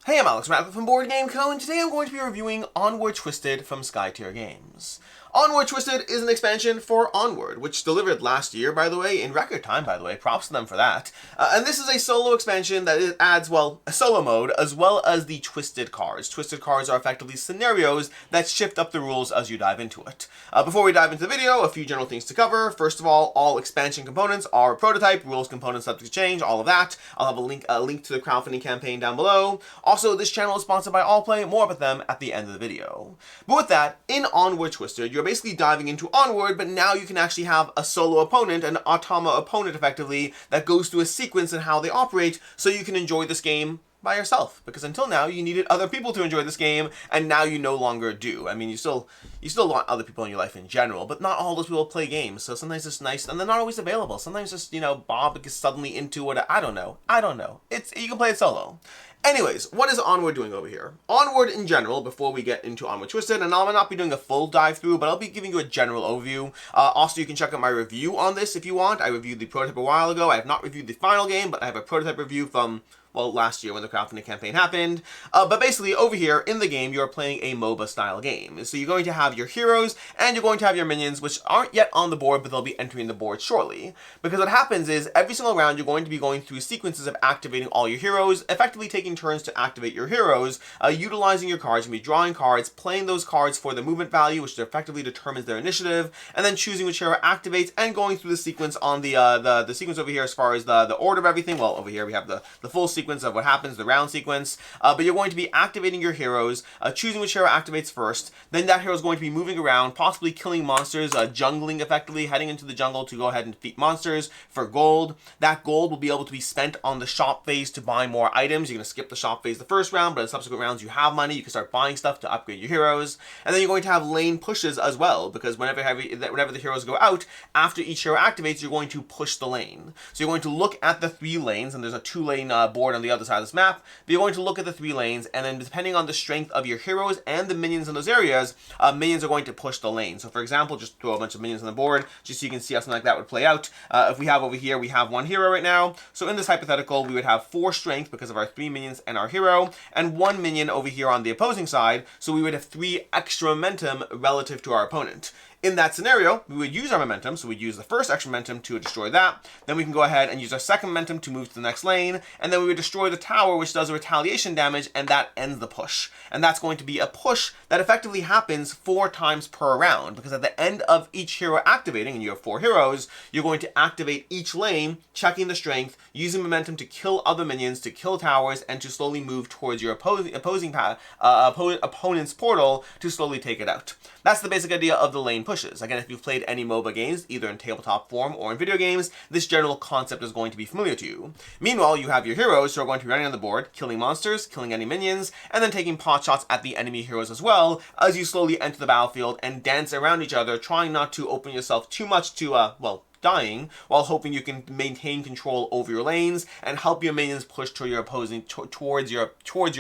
Hey, I'm Alex Radcliffe from Board Game Co, and today I'm going to be reviewing Onward Twisted from Skytier Games. Onward Twisted is an expansion for Onward, which delivered last year, by the way, in record time, by the way. Props to them for that. And this is a solo expansion that adds, well, a solo mode, as well as the Twisted cards. Twisted cards are effectively scenarios that shift up the rules as you dive into it. Before we dive into the video, a few general things to cover. First of all expansion components are prototype, rules, components subject to change, all of that. I'll have a link to the crowdfunding campaign down below. Also, this channel is sponsored by Allplay, more about them at the end of the video. But with that, in Onward Twisted, you're basically diving into Onward, but now you can actually have a solo opponent, an automa opponent effectively, that goes through a sequence in how they operate, so you can enjoy this game by yourself, because until now you needed other people to enjoy this game, and now you no longer do. I mean, you still want other people in your life in general, but not all those people play games, so sometimes it's nice, and they're not always available. Sometimes just, Bob gets suddenly into it. I don't know. You can play it solo. Anyways, what is Onward doing over here? Onward in general, before we get into Onward Twisted, and I'll not be doing a full dive through, but I'll be giving you a general overview. Also, you can check out my review on this if you want. I reviewed the prototype a while ago. I have not reviewed the final game, but I have a prototype review from, well, last year when the crowdfunding campaign happened. But basically, over here in the game, you're playing a MOBA style game. So you're going to have your heroes, and you're going to have your minions, which aren't yet on the board, but they'll be entering the board shortly. Because what happens is, every single round, you're going to be going through sequences of activating all your heroes, effectively taking turns to activate your heroes, utilizing your cards. You're going to be drawing cards, playing those cards for the movement value, which effectively determines their initiative, and then choosing which hero activates, and going through the sequence on the sequence over here as far as the order of everything. Well, over here we have the full sequence of what happens, the round sequence, but you're going to be activating your heroes, choosing which hero activates first, then that hero is going to be moving around, possibly killing monsters, jungling effectively, heading into the jungle to go ahead and defeat monsters for gold. That gold will be able to be spent on the shop phase to buy more items. You're going to skip the shop phase the first round, but in subsequent rounds you have money, you can start buying stuff to upgrade your heroes, and then you're going to have lane pushes as well, because whenever the heroes go out, after each hero activates, you're going to push the lane. So you're going to look at the 3 lanes, and there's a 2-lane board on the other side of this map, but you're going to look at the 3 lanes, and then depending on the strength of your heroes and the minions in those areas, minions are going to push the lane. So for example, just throw a bunch of minions on the board, just so you can see how something like that would play out. If we have over here, we have 1 hero right now, so in this hypothetical, we would have 4 strength because of our 3 minions and our hero, and 1 minion over here on the opposing side, so we would have 3 extra momentum relative to our opponent. In that scenario, we would use our momentum, so we'd use the first extra momentum to destroy that, then we can go ahead and use our second momentum to move to the next lane, and then we would destroy the tower, which does a retaliation damage, and that ends the push. And that's going to be a push that effectively happens 4 times per round, because at the end of each hero activating, and you have 4 heroes, you're going to activate each lane, checking the strength, using momentum to kill other minions, to kill towers, and to slowly move towards your opponent's portal to slowly take it out. That's the basic idea of the lane pushes. Again, if you've played any MOBA games, either in tabletop form or in video games, this general concept is going to be familiar to you. Meanwhile, you have your heroes who are going to be running on the board, killing monsters, killing any minions, and then taking pot shots at the enemy heroes as well, as you slowly enter the battlefield and dance around each other, trying not to open yourself too much to, dying, while hoping you can maintain control over your lanes and help your minions push towards your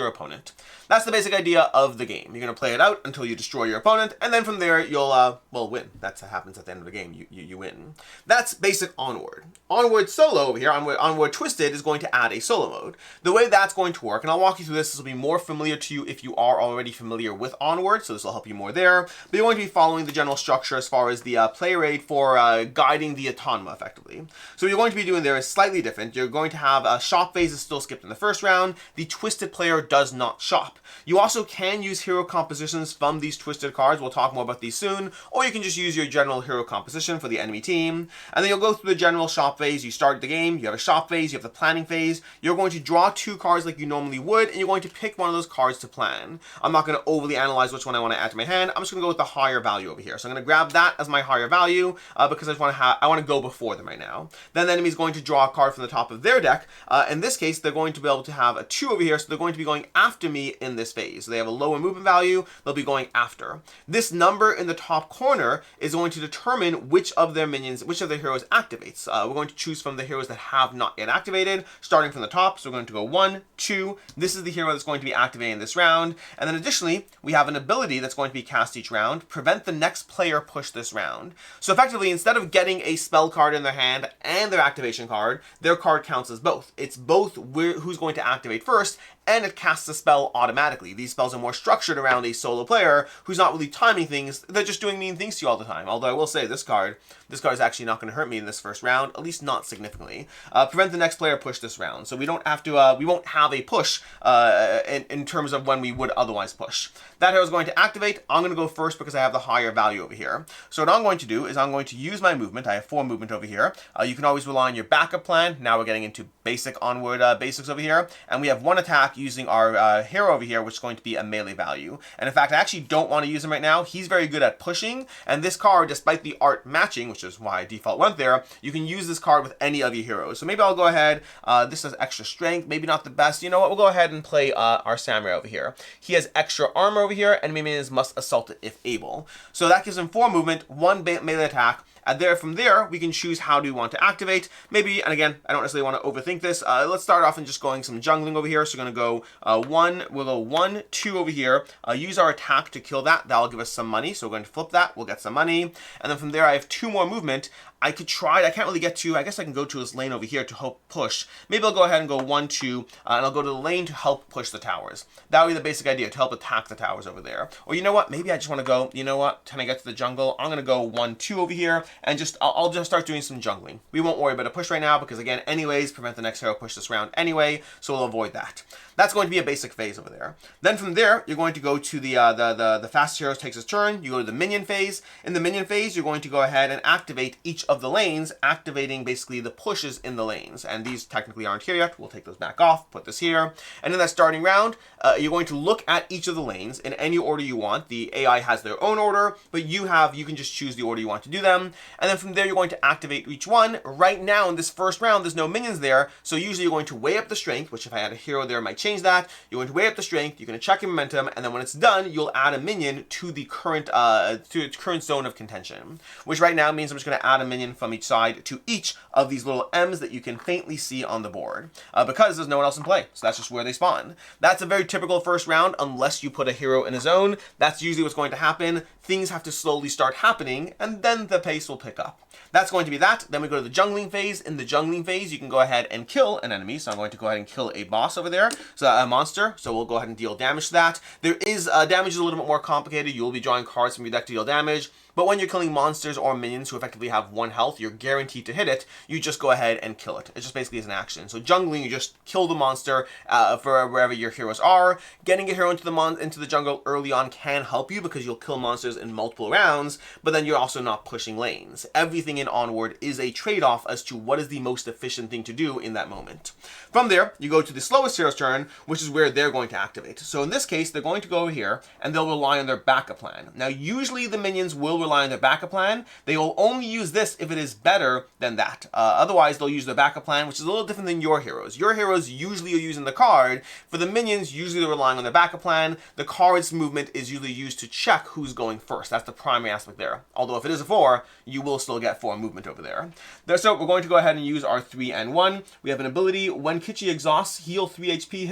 opponent. That's the basic idea of the game. You're going to play it out until you destroy your opponent, and then from there you'll win. That's what happens at the end of the game. You win. That's basic Onward. Onward solo over here, Onward Twisted, is going to add a solo mode. The way that's going to work, and I'll walk you through this will be more familiar to you if you are already familiar with Onward, so this will help you more there. But you're going to be following the general structure as far as the player aid for guiding the automa effectively. So what you're going to be doing there is slightly different. You're going to have a shop phase is still skipped in the first round. The Twisted player does not shop. You also can use hero compositions from these Twisted cards. We'll talk more about these soon. Or you can just use your general hero composition for the enemy team. And then you'll go through the general shop phase. You start the game, you have a shop phase, you have the planning phase. You're going to draw 2 cards like you normally would, and you're going to pick one of those cards to plan. I'm not going to overly analyze which one I want to add to my hand. I'm just going to go with the higher value over here. So I'm going to grab that as my higher value because I want to go before them right now. Then the enemy is going to draw a card from the top of their deck. In this case, they're going to be able to have a 2 over here, so they're going to be going after me in this phase. So they have a lower movement value, they'll be going after. This number in the top corner is going to determine which of their heroes activates. We're going to choose from the heroes that have not yet activated, starting from the top. So we're going to go 1, 2. This is the hero that's going to be activating this round. And then additionally, we have an ability that's going to be cast each round, prevent the next player push this round. So effectively, instead of getting a spell card in their hand and their activation card, their card counts as both. It's both who's going to activate first and it casts a spell automatically. These spells are more structured around a solo player who's not really timing things, they're just doing mean things to you all the time. Although I will say this card is actually not going to hurt me in this first round, at least not significantly. Prevent the next player push this round, so we don't have to, we won't have a push in terms of when we would otherwise push. That hero is going to activate. I'm going to go first because I have the higher value over here. So what I'm going to do is I'm going to use my movement. I have 4 movement over here. You can always rely on your backup plan. Now we're getting into basic Onward basics over here, and we have 1 attack using our hero over here, which is going to be a melee value. And in fact, I actually don't want to use him right now. He's very good at pushing, and this card, despite the art matching, which is why I default went there, you can use this card with any of your heroes. So maybe I'll go ahead. This has extra strength, maybe not the best. You know what? We'll go ahead and play our samurai over here. He has extra armor over here, and minions must assault it if able. So that gives him 4 movement, 1 melee attack. And from there, we can choose how do we want to activate. Maybe, and again, I don't necessarily want to overthink this. Let's start off and just going some jungling over here. So we're going to go 1, we'll go 1, 2 over here. Use our attack to kill that. That'll give us some money. So we're going to flip that. We'll get some money. And then from there, I have 2 more movement. I could try, I can't really get to, I guess I can go to his lane over here to help push. Maybe I'll go ahead and go 1, 2, and I'll go to the lane to help push the towers. That would be the basic idea, to help attack the towers over there. Or you know what, maybe I just want to go, you know what, can I get to the jungle? I'm going to go 1, 2 over here, and I'll just start doing some jungling. We won't worry about a push right now, because again, anyways, prevent the next hero push this round anyway, so we'll avoid that. That's going to be a basic phase over there. Then from there, you're going to go to the fastest hero takes his turn. You go to the minion phase. In the minion phase, you're going to go ahead and activate each of the lanes, activating basically the pushes in the lanes. And these technically aren't here yet. We'll take those back off, put this here. And in that starting round, you're going to look at each of the lanes in any order you want. The AI has their own order, but you can just choose the order you want to do them. And then from there, you're going to activate each one. Right now, in this first round, there's no minions there. So usually you're going to weigh up the strength, which if I had a hero there, might change that. You're going to weigh up the strength, you're going to check your momentum, and then when it's done, you'll add a minion to the current zone of contention, which right now means I'm just going to add a minion from each side to each of these little M's that you can faintly see on the board, because there's no one else in play, so that's just where they spawn. That's a very typical first round, unless you put a hero in a zone. That's usually what's going to happen. Things have to slowly start happening, and then the pace will pick up. That's going to be that. Then we go to the jungling phase. In the jungling phase, you can go ahead and kill an enemy. So I'm going to go ahead and kill a boss over there. So a monster. So we'll go ahead and deal damage to that. There is damage is a little bit more complicated. You will be drawing cards from your deck to deal damage. But when you're killing monsters or minions who effectively have 1 health, you're guaranteed to hit it. You just go ahead and kill it. It just basically is an action. So jungling, you just kill the monster for wherever your heroes are. Getting a hero into the jungle early on can help you because you'll kill monsters in multiple rounds, but then you're also not pushing lanes. Everything in Onward is a trade-off as to what is the most efficient thing to do in that moment. From there, you go to the slowest hero's turn, which is where they're going to activate. So in this case, they're going to go over here, and they'll rely on their backup plan. Now, usually the minions will rely on their backup plan. They will only use this if it is better than that. Otherwise, they'll use their backup plan, which is a little different than your heroes. Your heroes usually are using the card. For the minions, usually they're relying on their backup plan. The card's movement is usually used to check who's going first. That's the primary aspect there. Although if it is a 4, you will still get 4 movement over there. So we're going to go ahead and use our 3 and 1. We have an ability, when Kichi exhausts, heal 3 HP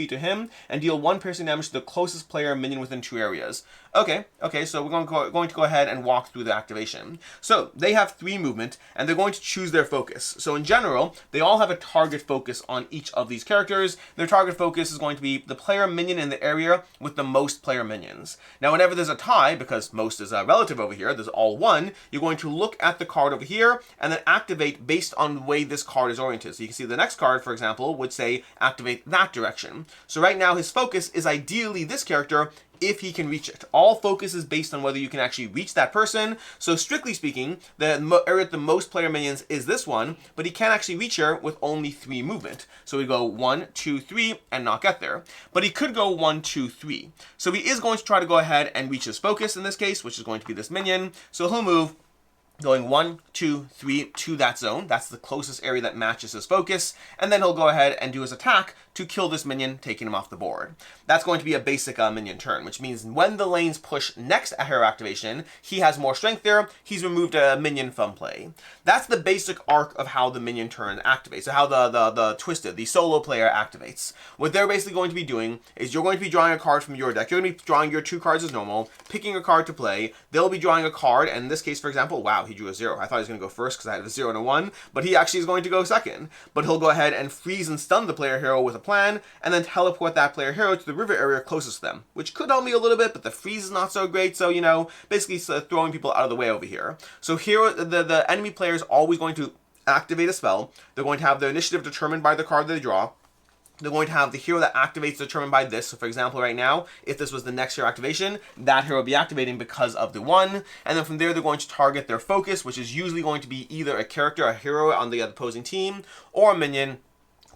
to him, and deal 1 piercing damage to the closest player minion within 2 areas. Okay, so we're going to go ahead and walk through the activation. So they have 3 movement, and they're going to choose their focus. So in general, they all have a target focus on each of these characters. Their target focus is going to be the player minion in the area with the most player minions. Now, whenever there's a tie, because most is relative over here, there's all 1, you're going to look at the card over here, and then activate based on the way this card is oriented. So you can see the next card, for example, would say activate that direction. So right now, his focus is ideally this character, if he can reach it. All focus is based on whether you can actually reach that person. So strictly speaking, the area with the most player minions is this one, but he can't actually reach her with only 3 movement. So we go 1, 2, 3, and not get there. But he could go 1, 2, 3. So he is going to try to go ahead and reach his focus in this case, which is going to be this minion. So he'll move going 1, 2, 3 to that zone. That's the closest area that matches his focus. And then he'll go ahead and do his attack to kill this minion, taking him off the board. That's going to be a basic minion turn, which means when the lanes push next hero activation, he has more strength there. He's removed a minion from play. That's the basic arc of how the minion turn activates. So how the Twisted, the solo player, activates. What they're basically going to be doing is you're going to be drawing a card from your deck. You're going to be drawing your 2 cards as normal, picking a card to play. They'll be drawing a card, and in this case, for example, wow, he he drew a 0. I thought he was going to go first because I had a 0 and a 1, but he actually is going to go second. But he'll go ahead and freeze and stun the player hero with a plan, and then teleport that player hero to the river area closest to them, which could help me a little bit, but the freeze is not so great, so, you know, basically throwing people out of the way over here. So here, the enemy player is always going to activate a spell. They're going to have their initiative determined by the card they draw. They're going to have the hero that activates determined by this. So for example, right now, if this was the next hero activation, that hero will be activating because of the 1. And then from there, they're going to target their focus, which is usually going to be either a character, a hero on the opposing team, or a minion,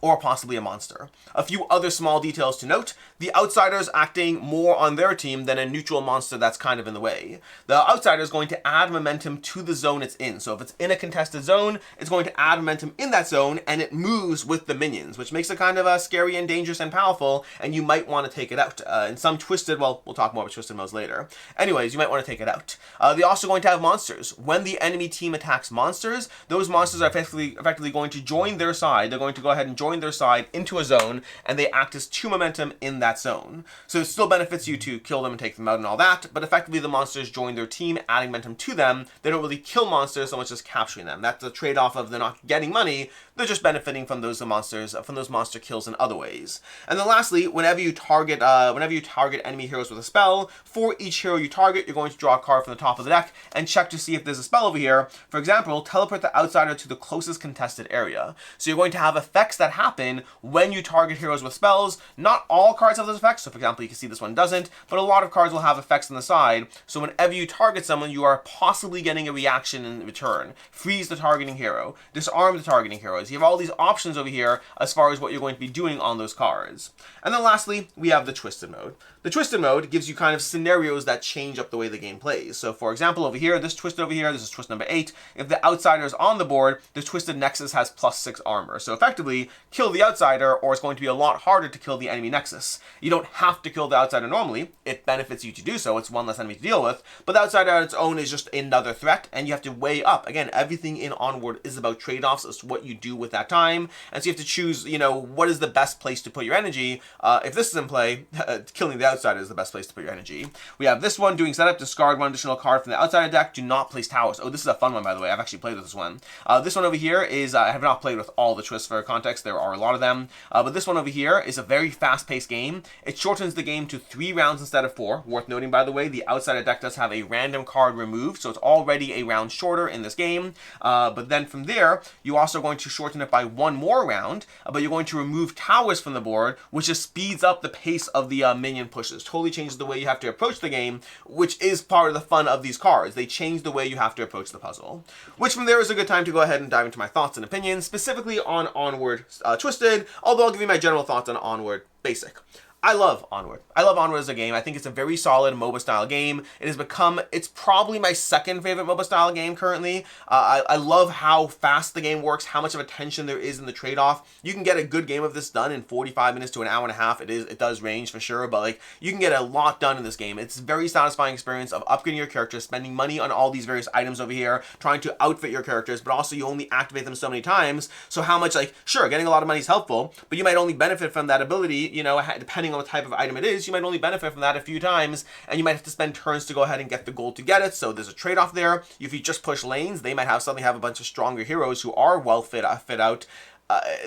or possibly a monster. A few other small details to note: the outsider's acting more on their team than a neutral monster that's kind of in the way. The outsider is going to add momentum to the zone it's in. So if it's in a contested zone, it's going to add momentum in that zone, and it moves with the minions, which makes it kind of scary and dangerous and powerful, and you might want to take it out. In some twisted, well, we'll talk more about twisted modes later. Anyways, you might want to take it out. They're also going to have monsters. When the enemy team attacks monsters, those monsters are effectively going to join their side. They're going to go ahead and join their side into a zone, and they act as 2 momentum in that zone. So it still benefits you to kill them and take them out and all that, but effectively the monsters join their team, adding momentum to them. They don't really kill monsters so much as capturing them. That's the trade-off of they're not getting money, they're just benefiting from those monsters, from those monster kills in other ways. And then lastly, whenever you target enemy heroes with a spell, for each hero you target, you're going to draw a card from the top of the deck and check to see if there's a spell over here. For example, teleport the outsider to the closest contested area. So you're going to have effects that happen when you target heroes with spells. Not all cards have those effects, so for example, you can see this one doesn't, but a lot of cards will have effects on the side. So whenever you target someone, you are possibly getting a reaction in return. Freeze the targeting hero, disarm the targeting heroes. You have all these options over here as far as what you're going to be doing on those cards. And then lastly, we have the twisted mode. The twisted mode gives you kind of scenarios that change up the way the game plays. So for example, over here, this twist over here, this is twist number 8. If the outsider is on the board, the twisted nexus has +6 armor. So effectively, kill the outsider, or it's going to be a lot harder to kill the enemy nexus. You don't have to kill the outsider normally. It benefits you to do so. It's one less enemy to deal with. But the outsider on its own is just another threat, and you have to weigh up. Again, everything in Onward is about trade-offs as to what you do with that time. And so you have to choose, you know, what is the best place to put your energy. If this is in play, killing the outsider is the best place to put your energy. We have this one, doing setup, discard 1 additional card from the outsider deck. Do not place towers. Oh, this is a fun one, by the way. I've actually played with this one. This one over here is, I have not played with all the twists for context. There are a lot of them. But this one over here is a very fast-paced game. It shortens the game to 3 rounds instead of 4. Worth noting, by the way, the outsider deck does have a random card removed, so it's already a round shorter in this game. But then from there, you're also going to shorten it by 1 more round, but you're going to remove towers from the board, which just speeds up the pace of the minion pushes. Totally changes the way you have to approach the game, which is part of the fun of these cards. They change the way you have to approach the puzzle. Which from there is a good time to go ahead and dive into my thoughts and opinions, specifically on Onward Twisted, although I'll give you my general thoughts on Onward Basic. I love Onward. I love Onward as a game. I think it's a very solid MOBA style game. It has become, it's probably my second favorite MOBA style game currently. I love how fast the game works, how much of a tension there is in the trade-off. You can get a good game of this done in 45 minutes to an hour and a half. It does range for sure, but like you can get a lot done in this game. It's a very satisfying experience of upgrading your character, spending money on all these various items over here, trying to outfit your characters, but also you only activate them so many times. So how much, like, sure, getting a lot of money is helpful, but you might only benefit from that ability, you know, depending on what type of item it is, you might only benefit from that a few times, and you might have to spend turns to go ahead and get the gold to get it, so there's a trade-off there. If you just push lanes, they might suddenly have a bunch of stronger heroes who are well fit out.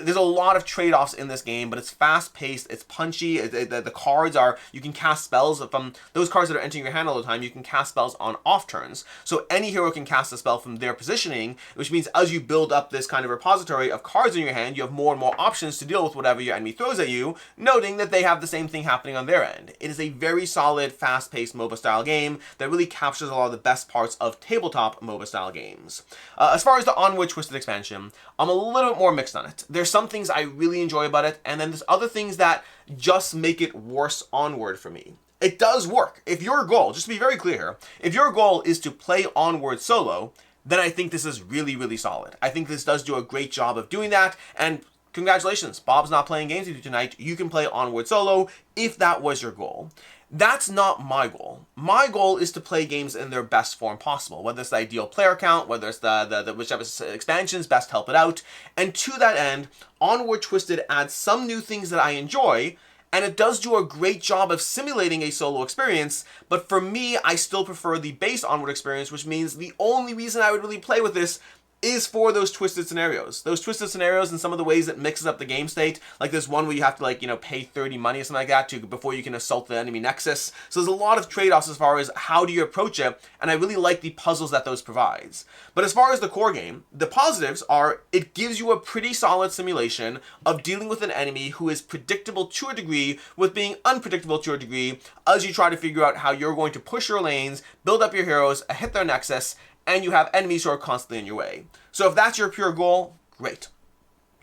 There's a lot of trade-offs in this game, but it's fast-paced, it's punchy, the cards are, you can cast spells from those cards that are entering your hand all the time, you can cast spells on off turns. So any hero can cast a spell from their positioning, which means as you build up this kind of repository of cards in your hand, you have more and more options to deal with whatever your enemy throws at you, noting that they have the same thing happening on their end. It is a very solid, fast-paced MOBA-style game that really captures a lot of the best parts of tabletop MOBA-style games. As far as the Onward Twisted expansion, I'm a little bit more mixed on it. There's some things I really enjoy about it, and then there's other things that just make it worse Onward for me. It does work. If your goal, just to be very clear here, if your goal is to play Onward solo, then I think this is really, really solid. I think this does do a great job of doing that, and congratulations, Bob's not playing games with you tonight. You can play Onward solo if that was your goal. That's not my goal. My goal is to play games in their best form possible, whether it's the ideal player count, whether it's the whichever expansions best help it out. And to that end, Onward Twisted adds some new things that I enjoy, and it does do a great job of simulating a solo experience, but for me, I still prefer the base Onward experience, which means the only reason I would really play with this is for those twisted scenarios. Those twisted scenarios and some of the ways it mixes up the game state. Like there's one where you have to like, pay 30 money or something like that before you can assault the enemy nexus. So there's a lot of trade-offs as far as how do you approach it, and I really like the puzzles that those provides. But as far as the core game, the positives are it gives you a pretty solid simulation of dealing with an enemy who is predictable to a degree with being unpredictable to a degree as you try to figure out how you're going to push your lanes, build up your heroes, hit their nexus, and you have enemies who are constantly in your way. So if that's your pure goal, great.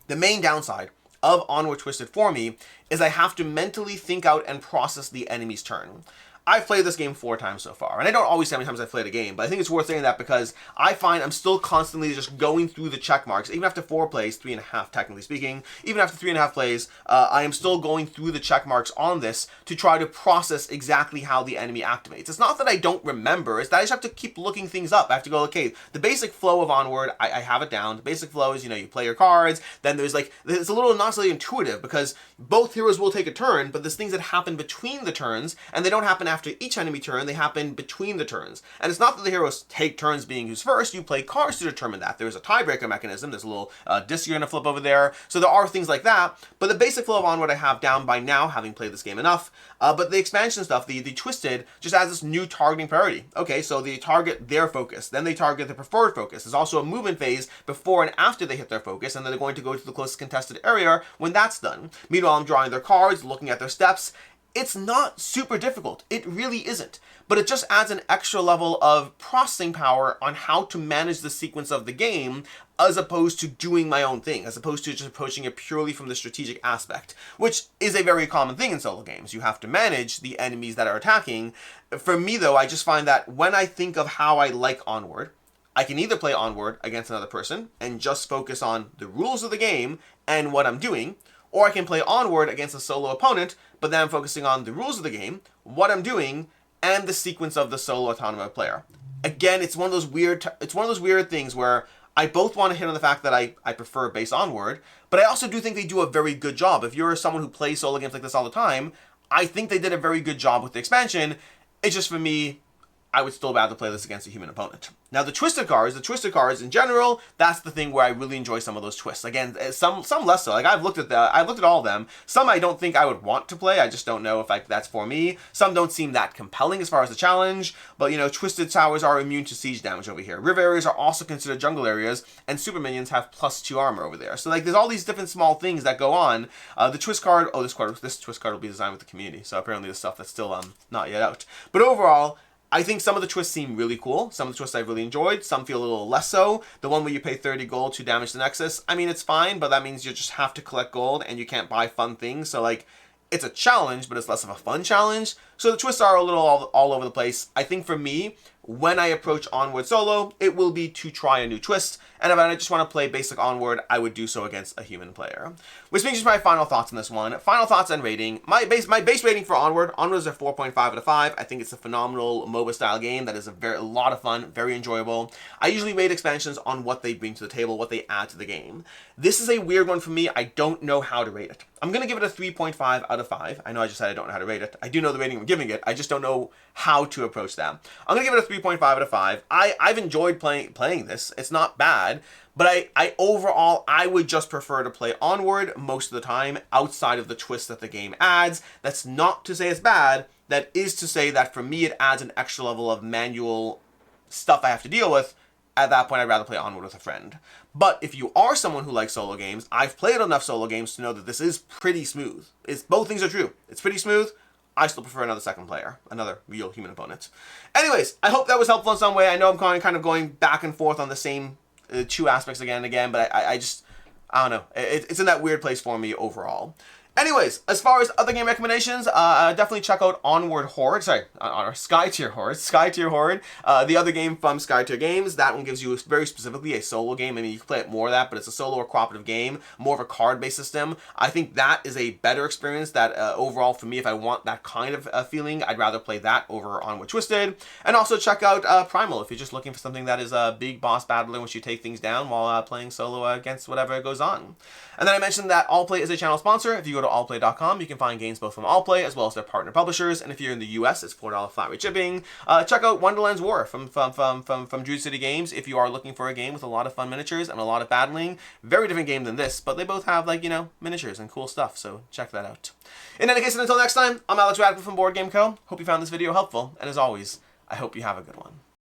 The main downside of Onward Twisted for me is I have to mentally think out and process the enemy's turn. I've played this game 4 times so far, and I don't always say how many times I've played a game, but I think it's worth saying that because I find I'm still constantly just going through the check marks, even after 4 plays, 3.5 technically speaking, even after 3.5 plays, I am still going through the check marks on this to try to process exactly how the enemy activates. It's not that I don't remember, it's that I just have to keep looking things up. I have to go, okay, the basic flow of Onward, I have it down. The basic flow is, you play your cards, then there's like, it's a little not necessarily intuitive because both heroes will take a turn, but there's things that happen between the turns, and they don't happen after each enemy turn, they happen between the turns. And it's not that the heroes take turns being who's first, you play cards to determine that. There's a tiebreaker mechanism, there's a little disc you're going to flip over there, so there are things like that, but the basic flow of Onward I have down by now, having played this game enough, but the expansion stuff, the Twisted, just adds this new targeting priority. Okay, so they target their focus, then they target the preferred focus. There's also a movement phase before and after they hit their focus, and then they're going to go to the closest contested area when that's done. Meanwhile, I'm drawing their cards, looking at their steps. It's not super difficult. It really isn't. But it just adds an extra level of processing power on how to manage the sequence of the game as opposed to doing my own thing, as opposed to just approaching it purely from the strategic aspect, which is a very common thing in solo games. You have to manage the enemies that are attacking. For me, though, I just find that when I think of how I like Onward, I can either play Onward against another person and just focus on the rules of the game and what I'm doing, or I can play Onward against a solo opponent, but then I'm focusing on the rules of the game, what I'm doing, and the sequence of the solo autonomous player. Again, it's one of those weird things where I both want to hit on the fact that I prefer base Onward, but I also do think they do a very good job. If you're someone who plays solo games like this all the time, I think they did a very good job with the expansion. It's just for me, I would still rather play this against a human opponent. Now the twisted cards in general, that's the thing where I really enjoy some of those twists. Again, some less so. Like I've looked at all of them. Some I don't think I would want to play. I just don't know if that's for me. Some don't seem that compelling as far as the challenge. But twisted towers are immune to siege damage over here. River areas are also considered jungle areas, and super minions have +2 armor over there. So like there's all these different small things that go on. The twist card, this twist card will be designed with the community. So apparently the stuff that's still not yet out. But overall, I think some of the twists seem really cool. Some of the twists I've really enjoyed. Some feel a little less so. The one where you pay 30 gold to damage the Nexus, I mean, it's fine, but that means you just have to collect gold and you can't buy fun things. So, like, it's a challenge, but it's less of a fun challenge. So the twists are a little all over the place. I think for me, when I approach Onward solo, it will be to try a new twist. And if I just want to play basic Onward, I would do so against a human player. Which brings me to my final thoughts on this one. Final thoughts and rating. My base rating for Onward is a 4.5 out of 5. I think it's a phenomenal MOBA style game that is a lot of fun, very enjoyable. I usually rate expansions on what they bring to the table, what they add to the game. This is a weird one for me. I don't know how to rate it. I'm going to give it a 3.5 out of 5. I know I just said I don't know how to rate it. I do know the rating I'm giving it. I just don't know how to approach that. I'm going to give it a 3.5 out of 5. I've enjoyed playing this. It's not bad. But I overall, I would just prefer to play Onward most of the time outside of the twist that the game adds. That's not to say it's bad. That is to say that for me, it adds an extra level of manual stuff I have to deal with. At that point, I'd rather play Onward with a friend. But if you are someone who likes solo games, I've played enough solo games to know that this is pretty smooth. Both things are true. It's pretty smooth. I still prefer another second player, another real human opponent. Anyways, I hope that was helpful in some way. I know I'm kind of going back and forth on the same two aspects again and again, but I don't know. It's in that weird place for me overall. Anyways, as far as other game recommendations, definitely check out Onward Horde. Sorry, Sky Tier Horde. Sky Tier Horde, the other game from Sky Tier Games. That one gives you very specifically a solo game. I mean, you can play it more of that, but it's a solo or cooperative game, more of a card-based system. I think that is a better experience. That overall, for me, if I want that kind of feeling, I'd rather play that over Onward Twisted. And also check out Primal if you're just looking for something that is a big boss battle in which you take things down while playing solo against whatever goes on. And then I mentioned that Allplay is a channel sponsor. If you go go to allplay.com, you can find games both from Allplay as well as their partner publishers. And if you're in the US, it's $4 flat rate shipping. Check out Wonderland's War from Drew City Games if you are looking for a game with a lot of fun miniatures and a lot of battling. Very different game than this, but they both have, like, you know, miniatures and cool stuff, so check that out. In any case, until next time, I'm Alex Radcliffe from Board Game Co. Hope you found this video helpful, and as always, I hope you have a good one.